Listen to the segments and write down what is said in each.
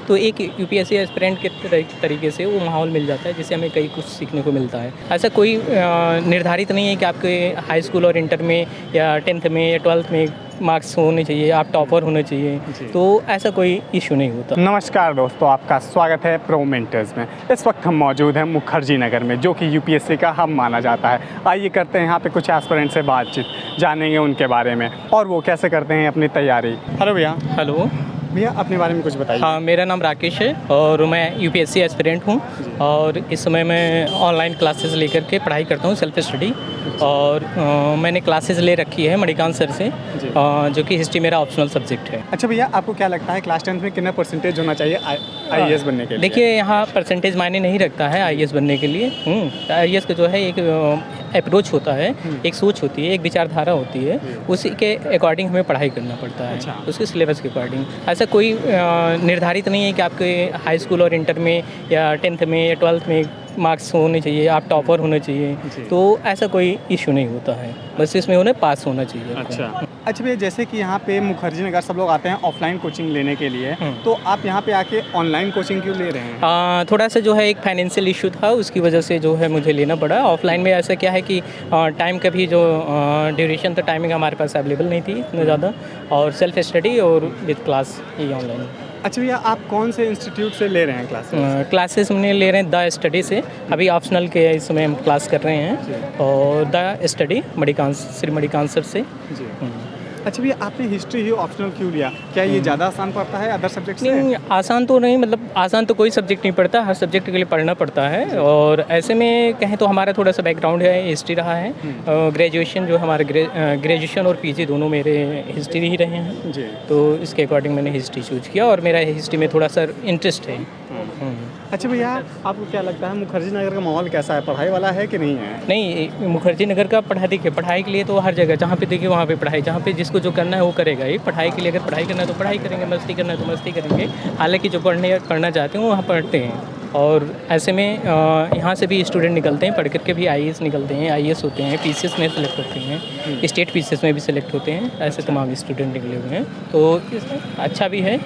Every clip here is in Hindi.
तो एक यूपीएससी एस्पिरेंट के तरीके से वो माहौल मिल जाता है जिससे हमें कई कुछ सीखने को मिलता है। ऐसा कोई निर्धारित नहीं है कि आपके हाई स्कूल और इंटर में या 10th में या 12th में मार्क्स होने चाहिए, आप टॉपर होने चाहिए, तो ऐसा कोई इशू नहीं होता। नमस्कार दोस्तों, आपका स्वागत है प्रो मेंटर्स में। इस वक्त हम मौजूद हैं मुखर्जी नगर में, जो कि यूपीएससी का हब माना जाता है। आइए करते हैं यहाँ पे कुछ एस्पिरेंट से बातचीत, जानेंगे उनके बारे में और वो कैसे करते हैं अपनी तैयारी। हेलो भैया। हेलो भैया, अपने बारे में कुछ बताइए। हाँ, मेरा नाम राकेश है और मैं यूपीएससी एस्पिरेंट हूँ और इस समय मैं ऑनलाइन क्लासेस लेकर के पढ़ाई करता हूँ, सेल्फ स्टडी। और मैंने क्लासेस ले रखी है मणिकांत सर से, जो कि हिस्ट्री मेरा ऑप्शनल सब्जेक्ट है। अच्छा भैया, आपको क्या लगता है क्लास 10th में कितना परसेंटेज होना चाहिए आईएएस बनने के लिए? देखिए, यहाँ परसेंटेज मायने नहीं रखता है आईएएस बनने के लिए। आईएएस का जो है एक अप्रोच होता है, एक सोच होती है, एक विचारधारा होती है, उसी के अकॉर्डिंग हमें पढ़ाई करना पड़ता है। अच्छा। उसके सिलेबस के अकॉर्डिंग। ऐसा कोई निर्धारित नहीं है कि आपके हाई स्कूल और इंटर में या 10th में या 12th में मार्क्स होने चाहिए, आप टॉपर होने चाहिए, तो ऐसा कोई इशू नहीं होता है। बस इसमें उन्हें पास होना चाहिए। अच्छा भैया, जैसे कि यहाँ पे मुखर्जी नगर सब लोग आते हैं ऑफलाइन कोचिंग लेने के लिए, तो आप यहाँ पे आके ऑनलाइन कोचिंग क्यों ले रहे हैं? थोड़ा सा जो है एक फाइनेंशियल इशू था, उसकी वजह से जो है मुझे लेना पड़ा। ऑफलाइन में ऐसा क्या है कि टाइम का भी जो ड्यूरेशन था, टाइमिंग हमारे पास अवेलेबल नहीं थी इतना ज़्यादा, और सेल्फ स्टडी और विद क्लास ही ऑनलाइन। अच्छा भैया, आप कौन से इंस्टीट्यूट से ले रहे हैं क्लासेस? क्लासेस हमने ले रहे हैं द स्टडी से, अभी ऑप्शनल के इस समय हम क्लास कर रहे हैं, और the study Manikant, Shri Manikant sir से। अच्छा भैया, आपने हिस्ट्री ही ऑप्शनल क्यों लिया? क्या ये ज़्यादा आसान पड़ता है अदर सब्जेक्ट से? नहीं, आसान तो नहीं, मतलब आसान तो कोई सब्जेक्ट नहीं पड़ता, हर सब्जेक्ट के लिए पढ़ना पड़ता है। और ऐसे में कहें तो हमारा थोड़ा सा बैकग्राउंड है, हिस्ट्री रहा है। ग्रेजुएशन जो हमारे ग्रेजुएशन और पीजी दोनों मेरे हिस्ट्री ही रहे हैं जी, तो इसके अकॉर्डिंग मैंने हिस्ट्री चूज़ किया और मेरा हिस्ट्री में थोड़ा सा इंटरेस्ट है। अच्छा भैया, आपको क्या लगता है मुखर्जी नगर का माहौल कैसा है, पढ़ाई वाला है कि नहीं है? नहीं, मुखर्जी नगर का देखिए, पढ़ाई के लिए तो हर जगह जहाँ पे देखिए वहाँ पे पढ़ाई, जहाँ पे जिसको जो करना है वो करेगा ही। पढ़ाई के लिए अगर पढ़ाई करना है तो पढ़ाई करेंगे, मस्ती करना है तो मस्ती करेंगे। हालांकि जो पढ़ना चाहते हैं वो वहाँ पढ़ते हैं। और ऐसे में यहाँ से भी स्टूडेंट निकलते हैं, पढ़ करके भी आईएएस निकलते हैं, आईएएस होते हैं, पीसीएस में सेलेक्ट होते हैं, स्टेट पीसीएस में भी सेलेक्ट होते हैं। ऐसे तमाम स्टूडेंट निकले हुए हैं, तो अच्छा भी है।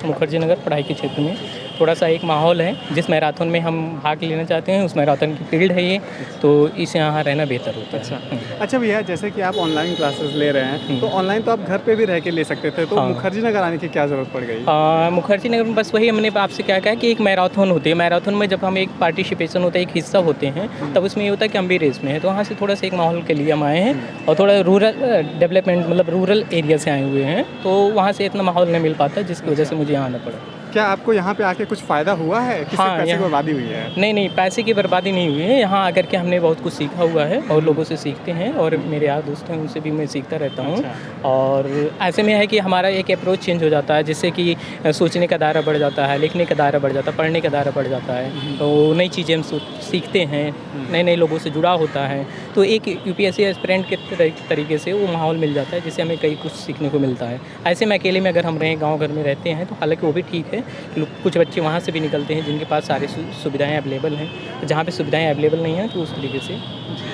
मुखर्जी नगर पढ़ाई के क्षेत्र में थोड़ा सा एक माहौल है। जिस मैराथन में हम भाग लेना चाहते हैं उस मैराथन की फील्ड है ये, तो इसे यहाँ रहना बेहतर होता है। अच्छा भैया, जैसे कि आप ऑनलाइन क्लासेस ले रहे हैं, तो ऑनलाइन तो आप घर पे भी रह के ले सकते थे, तो मुखर्जी नगर आने की क्या ज़रूरत पड़ गई? मुखर्जी नगर में बस वही हमने आपसे क्या कहा कि एक मैराथन होती है। मैराथन में जब हम एक पार्टिसिपेशन होता है, एक हिस्सा होते हैं, तब उसमें ये होता है कि हम भी रेस में हैं, तो वहाँ से थोड़ा सा एक माहौल के लिए हम आए हैं और थोड़ा रूरल डेवलपमेंट, मतलब रूरल एरिया से आए हुए हैं, तो वहाँ से इतना माहौल नहीं मिल पाता, जिसकी वजह से मुझे यहाँ आना पड़ा। क्या आपको यहाँ पे आके कुछ फ़ायदा हुआ है? हाँ, पैसे की बर्बादी हुई है? नहीं, पैसे की बर्बादी नहीं हुई है। यहाँ आकर के हमने बहुत कुछ सीखा हुआ है और लोगों से सीखते हैं, और मेरे यार दोस्त हैं उनसे भी मैं सीखता रहता हूँ। और ऐसे में है कि हमारा एक अप्रोच चेंज हो जाता है, जिससे कि सोचने का दायरा बढ़ जाता है, लिखने का दायरा बढ़ जाता है, पढ़ने का दायरा बढ़ जाता है, तो नई चीज़ें हम सीखते हैं, नए लोगों से जुड़ा होता है, तो एक यूपीएससी एस्पिरेंट के तरीके से वो माहौल मिल जाता है जिससे हमें कई कुछ सीखने को मिलता है। ऐसे में अकेले में अगर हम रहें, गाँव घर में रहते हैं, तो हालांकि वो भी ठीक है, कुछ बच्चे वहाँ से भी निकलते हैं जिनके पास सारी सुविधाएं अवेलेबल हैं, तो जहाँ पे सुविधाएं अवेलेबल नहीं हैं तो उस तरीके से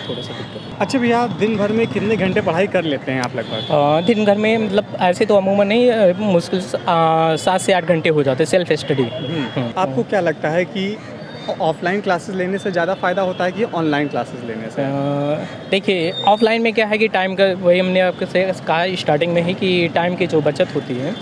थोड़ा सा दिक्कत है। अच्छा भैया, दिन भर में कितने घंटे पढ़ाई कर लेते हैं आप लगभग? दिन भर में मतलब ऐसे तो अमूमन नहीं, मुश्किल 7 से 8 घंटे हो जाते हैं सेल्फ स्टडी। आपको क्या लगता है कि ऑफलाइन क्लासेस लेने से ज़्यादा फ़ायदा होता है कि ऑनलाइन क्लासेस लेने से? देखिए, ऑफलाइन में क्या है कि टाइम का, वही हमने आपके से कहा स्टार्टिंग में ही कि टाइम की जो बचत होती है,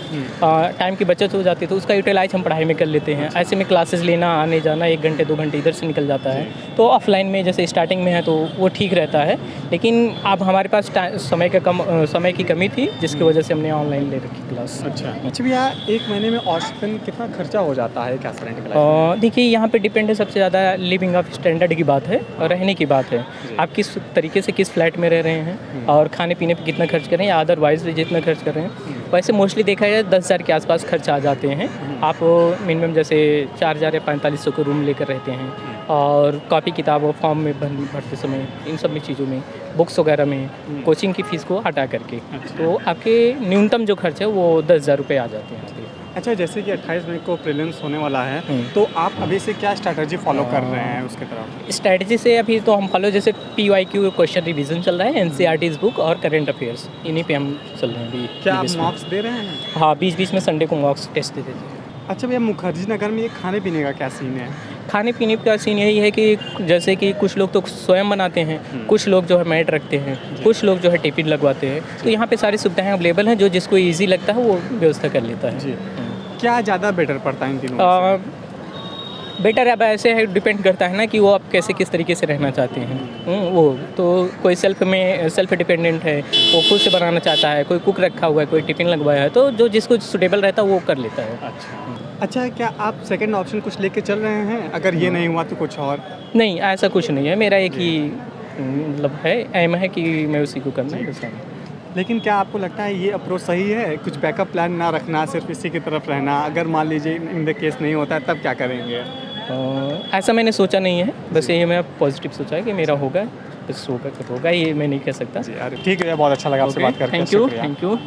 टाइम की बचत हो जाती है, तो उसका यूटिलाइज हम पढ़ाई में कर लेते हैं। ऐसे में क्लासेस लेना, आने जाना 1 घंटे 2 घंटे इधर से निकल जाता है, तो ऑफलाइन में जैसे स्टार्टिंग में है तो वो ठीक रहता है, लेकिन अब हमारे पास समय की कमी थी, जिसकी वजह से हमने ऑनलाइन ले रखी क्लास। अच्छा भैया, 1 महीने में औसतन कितना खर्चा हो जाता है एक एस्पिरेंट के लिए? देखिए, यहाँ पे डिपेंड है सबसे ज़्यादा लिविंग ऑफ स्टैंडर्ड की बात है और रहने की बात है। आप किस तरीके से किस फ्लैट में रह रहे हैं और खाने पीने पे कितना खर्च कर रहे हैं या अदरवाइज जितना खर्च कर रहे हैं। वैसे मोस्टली देखा जाए 10,000 के आसपास खर्च आ जाते हैं। आप मिनिमम जैसे 4,000 या 4500 को रूम लेकर रहते हैं, और कॉपी किताब और फॉर्म में भरते समय, इन सब में चीज़ों में, बुक्स वगैरह में, कोचिंग की फ़ीस को हटा करके, तो आपके न्यूनतम जो खर्च है वो 10,000 रुपये आ जाते हैं। अच्छा, जैसे कि 28 मई को प्रीलिम्स होने वाला है, तो आप अभी से क्या स्ट्रैटेजी फॉलो कर रहे हैं उसके तरफ? स्ट्रैटेजी से अभी तो हम फॉलो, जैसे PYQ क्वेश्चन रिवीजन चल रहा है, NCERT's बुक और करंट अफेयर्स, इन्हीं पे हम चल रहे हैं अभी। क्या आप मॉक्स दे रहे हैं? हाँ, बीच बीच में संडे को मॉक्स टेस्ट देते थे। अच्छा भैया, मुखर्जी नगर में ये खाने पीने का क्या सीन है? खाने पीने का सीन यही है कि जैसे कि कुछ लोग तो स्वयं बनाते हैं, कुछ लोग जो है मैट रखते हैं, कुछ लोग जो है टिफिन लगवाते हैं। तो यहाँ पे सारी सुविधाएं अवेलेबल हैं, जो जिसको इजी लगता है वो व्यवस्था कर लेता है। जी। क्या ज़्यादा बेटर पड़ता है इन तीनों में से? बेटर अब ऐसे है, डिपेंड करता है ना कि वो आप कैसे किस तरीके से रहना चाहते हैं। वो तो कोई सेल्फ डिपेंडेंट है, वो खुद से बनाना चाहता है, कोई कुक रखा हुआ है, कोई टिफिन लगवाया है, तो जो जिसको सूटेबल रहता है वो कर लेता है। अच्छा, क्या आप सेकंड ऑप्शन कुछ लेके चल रहे हैं? अगर ये नहीं हुआ तो कुछ और? नहीं, ऐसा कुछ नहीं है, मेरा एक ही मतलब है, एम है कि मैं उसी को करना है। लेकिन क्या आपको लगता है ये अप्रोच सही है? कुछ बैकअप प्लान ना रखना, सिर्फ इसी की तरफ रहना, अगर मान लीजिए इन द केस नहीं होता है तब क्या करेंगे? ऐसा मैंने सोचा नहीं है, बस ये मैं पॉजिटिव सोचा है कि मेरा होगा, बस होगा, कब होगा ये मैं नहीं कह सकता। जी, अरे ठीक है, बहुत अच्छा लगा आपसे बात करके। थैंक यू, शुक्रिया। Thank you.